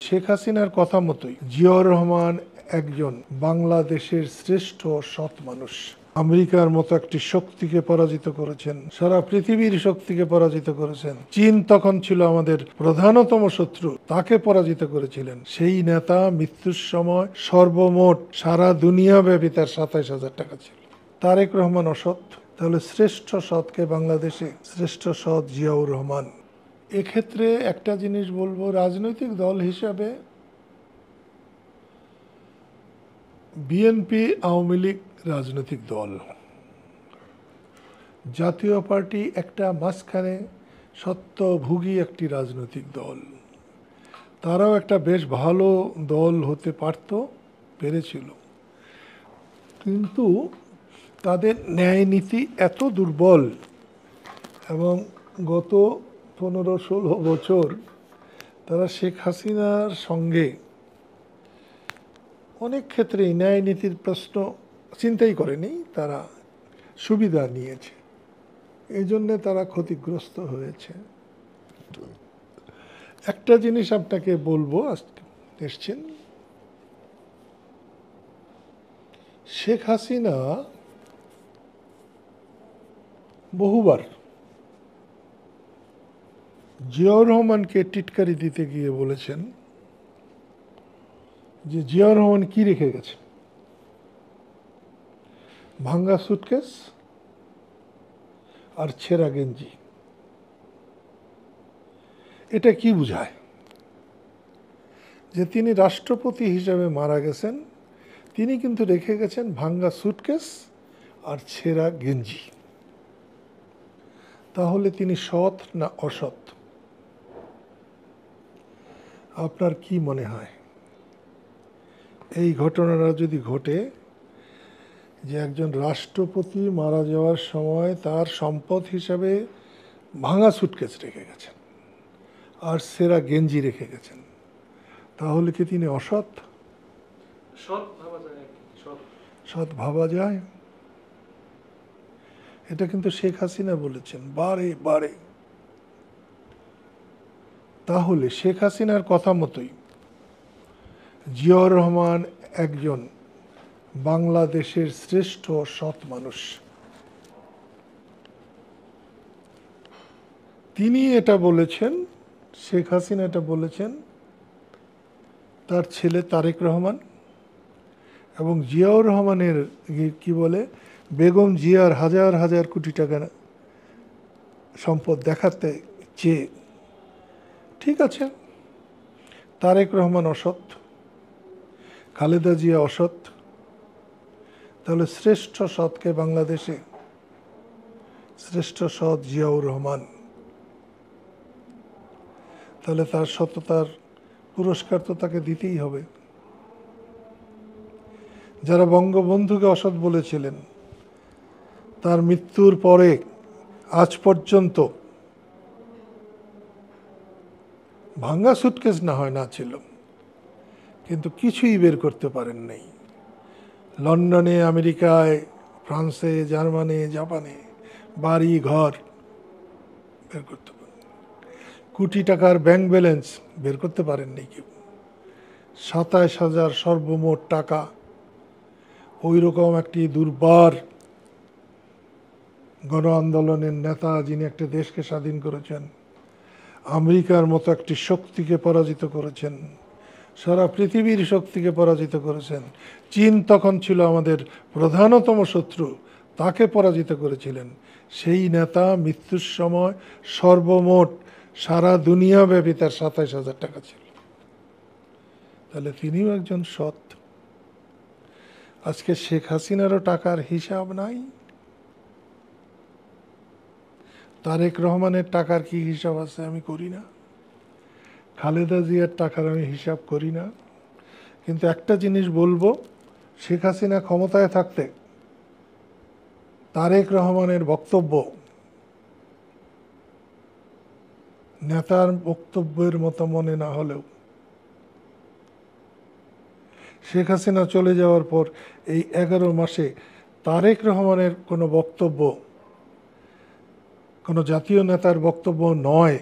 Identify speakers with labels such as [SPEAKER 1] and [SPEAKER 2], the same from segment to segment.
[SPEAKER 1] শেখ হাসিনার কথা মতোই জিয়াউর রহমান একজন বাংলাদেশের শ্রেষ্ঠ সৎ মানুষ। আমেরিকার মতো একটি শক্তিকে পরাজিত করেছেন, সারা পৃথিবীর শক্তিকে পরাজিত করেছেন। চীন তখন ছিল আমাদের প্রধানতম শত্রু, তাকে পরাজিত করেছিলেন। সেই নেতা মৃত্যুর সময় সর্বমোট সারা দুনিয়া ব্যাপী তার ২৭,০০০ টাকা ছিল। তারেক রহমান অসৎ, তাহলে শ্রেষ্ঠ সৎকে বাংলাদেশে শ্রেষ্ঠ সৎ জিয়াউর রহমান। এক্ষেত্রে একটা জিনিস বলবো, রাজনৈতিক দল হিসাবে বিএনপি আওয়ামী লীগ রাজনৈতিক দল, জাতীয় পার্টি একটা মাঝখানে সত্যভোগী একটি রাজনৈতিক দল। তারাও একটা বেশ ভালো দল হতে পেরেছিল, কিন্তু তাদের ন্যায় নীতি এত দুর্বল এবং গত ১৫-১৬ বছর তারা শেখ হাসিনার সঙ্গে অনেক ক্ষেত্রেই ন্যায় নীতির প্রশ্ন চিন্তাই করেনি, তারা সুবিধা নিয়েছে, এই জন্যে তারা ক্ষতিগ্রস্ত হয়েছে। একটা জিনিস আপনাকে বলবো, আজকে এসছেন শেখ হাসিনা বহুবার জিয়াউর রহমানকে টিটকারি দিতে গিয়ে বলেছেন যে জিয়াউর রহমান কি রেখে গেছে, ভাঙ্গা সুটকেস আর ছেঁড়া গেঞ্জি। এটা কি বোঝায়? যে তিনি রাষ্ট্রপতি হিসাবে মারা গেছেন, তিনি কিন্তু রেখে গেছেন ভাঙ্গা সুটকেস আর ছেঁড়া গেঞ্জি। তাহলে তিনি সৎ না অসৎ? আপনার কি মনে হয়? এই ঘটনাটা যদি ঘটে যে একজন রাষ্ট্রপতি মারা যাওয়ার সময় তার সম্পদ হিসাবে ভাঙা সুটকেস রেখে গেছেন আর ছেঁড়া গেঞ্জি রেখে গেছেন, তাহলে কি তিনি অসৎ? সৎ ভাবা যায়? এটা কিন্তু শেখ হাসিনা বলেছেন বারে বারে। তাহলে শেখ হাসিনার কথা মতোই জিয়াউর রহমান একজন বাংলাদেশের শ্রেষ্ঠ সৎ মানুষ। তিনি এটা বলেছেন, শেখ হাসিনা এটা বলেছেন তার ছেলে তারেক রহমান এবং জিয়াউর রহমানের কি বলে বেগম জিয়ার হাজার হাজার কোটি টাকা সম্পদ দেখাতে চেয়ে। ঠিক আছে, তারেক রহমান অসৎ, খালেদা জিয়া অসৎ, তাহলে শ্রেষ্ঠ সৎকে বাংলাদেশে শ্রেষ্ঠ সৎ জিয়াউর রহমান। তাহলে তার সততার পুরস্কার তো তাকে দিতেই হবে। যারা বঙ্গবন্ধুকে অসৎ বলেছিলেন, তার মৃত্যুর পরে আজ পর্যন্ত ভাঙ্গা সুটকেস না হয় না ছিল, কিন্তু কিছুই বের করতে পারেন নাই। লন্ডনে, আমেরিকায়, ফ্রান্সে, জার্মানি, জাপানে বাড়ি ঘর বের করতে পারেন, কোটি টাকার ব্যাংক ব্যালেন্স বের করতে পারেননি কেউ। ২৭,০০০ সর্বমোট টাকা, ওই রকম একটি দুর্বার গণ আন্দোলনের নেতা যিনি একটা দেশকে স্বাধীন করেছেন, আমেরিকার মতো একটি শক্তিকে পরাজিত করেছেন, সারা পৃথিবীর শক্তিকে পরাজিত করেছেন। চীন তখন ছিল আমাদের প্রধানতম শত্রু, তাকে পরাজিত করেছিলেন। সেই নেতা মৃত্যুর সময় সর্বমোট সারা দুনিয়া ব্যাপী তার ২৭,০০০ টাকা ছিল। তাহলে তিনিও একজন সৎ। আজকে শেখ হাসিনারও টাকার হিসাব নাই, তারেক রহমানের টাকার কি হিসাব আছে আমি করি না, খালেদা জিয়ার টাকার আমি হিসাব করি না। কিন্তু একটা জিনিস বলবো, শেখ হাসিনা ক্ষমতায় থাকতে তারেক রহমানের বক্তব্য নেতার বক্তব্যের মতো মনে না হলেও শেখ হাসিনা চলে যাওয়ার পর এই 11 মাসে তারেক রহমানের কোনো বক্তব্য কোনো জাতীয় নেতার বক্তব্য নয়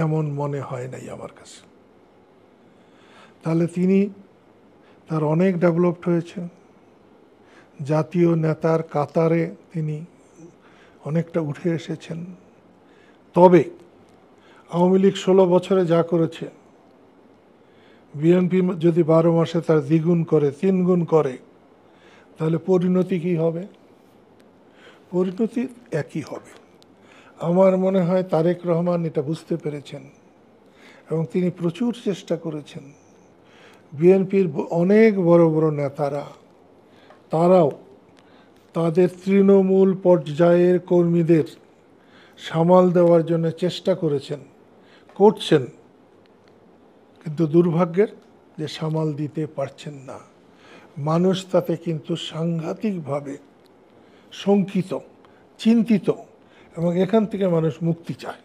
[SPEAKER 1] এমন মনে হয় নাই আমার কাছে। তাহলে তিনি তার অনেক ডেভেলপড হয়েছেন, জাতীয় নেতার কাতারে তিনি অনেকটা উঠে এসেছেন। তবে আওয়ামী লীগ 16 বছরে যা করেছে, বিএনপি যদি 12 মাসে তার দ্বিগুণ করে, 3 গুণ করে, তাহলে পরিণতি কি হবে? পরিণতি একই হবে। আমার মনে হয় তারেক রহমান এটা বুঝতে পেরেছেন এবং তিনি প্রচুর চেষ্টা করেছেন। বিএনপির অনেক বড় বড় নেতারা, তারাও তাদের তৃণমূল পর্যায়ের কর্মীদের সামাল দেওয়ার জন্য চেষ্টা করছেন, কিন্তু দুর্ভাগ্যের যে সামাল দিতে পারছেন না। মানুষ তাতে কিন্তু সাংঘাতিকভাবে শঙ্কিত, চিন্তিত, এবং এখান থেকে মানুষ মুক্তি চায়।